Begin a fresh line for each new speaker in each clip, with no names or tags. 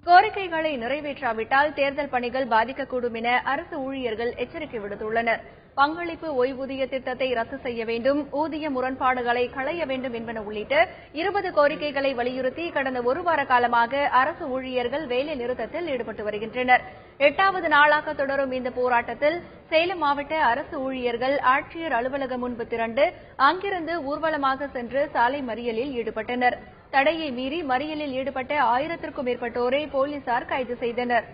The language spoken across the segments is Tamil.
கோரிக்கைகளை நிறைவேற்றாவிட்டால் தேர்தல் பணிகள் பாதிக்கக்கூடும் என அரசு ஊழியர்கள் எச்சரிக்கை விடுத்துள்ளனர். பங்களிப்பு ஓய்வூதிய திட்டத்தை ரத்து செய்ய வேண்டும், ஊதிய முரண்பாடுகளை களைய வேண்டும் என்பன உள்ளிட்ட 20 கோரிக்கைகளை வலியுறுத்தி கடந்த ஒரு வார காலமாக அரசு ஊழியர்கள் வேலை நிறுத்தத்தில் ஈடுபட்டு வருகின்றனர். 8வது நாளாக தொடரும் இந்த போராட்டத்தில் சேலம் மாவட்ட அரசு ஊழியர்கள் ஆட்சியர் அலுவலகம் முன்பு திரண்டு அங்கிருந்து ஊர்வலமாக சென்று சாலை மறியலில் ஈடுபட்டனர். தடையை மீறி மறியலில் ஈடுபட்ட 1000க்கும் மேற்பட்டோரை போலீசார் கைது செய்தனர்.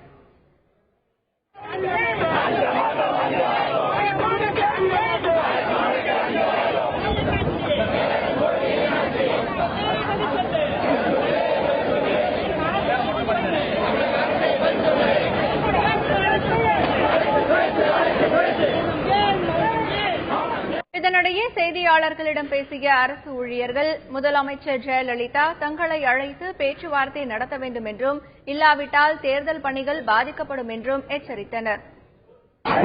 இதனிடையே செய்தியாளர்களிடம் பேசிய அரசு ஊழியர்கள் முதலமைச்சர் ஜெயலலிதா தங்களை அழைத்து பேச்சுவார்த்தை நடத்த வேண்டும் என்றும், இல்லாவிட்டால் தேர்தல் பணிகள் பாதிக்கப்படும் என்றும் எச்சரித்தனர்.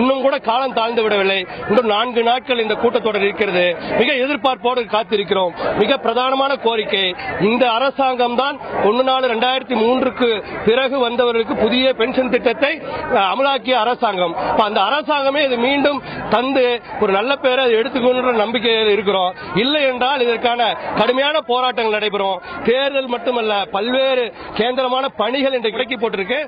இன்னும் கூட காலம் தாழ்ந்து விடவில்லை. இன்னும் 4 நாட்கள் இந்த கூட்டத்தொடர் இருக்கிறது. மிக எதிர்பார்ப்போடு காத்திருக்கிறோம். மிக பிரதானமான கோரிக்கை, இந்த அரசாங்கம் தான் 1/4/2003 பிறகு வந்தவர்களுக்கு புதிய பென்ஷன் திட்டத்தை அமலாக்கிய அரசாங்கம். அந்த அரசாங்கமே இது மீண்டும் தந்து ஒரு நல்ல பேரை எடுத்துக்கொண்ட நம்பிக்கையில் இருக்கிறோம். இல்லை என்றால் இதற்கான கடுமையான போராட்டங்கள் நடைபெறும். தேர்தல் மட்டுமல்ல, பல்வேறு கேந்திரமான பணிகள் இன்று கிடைக்கி போட்டிருக்கு.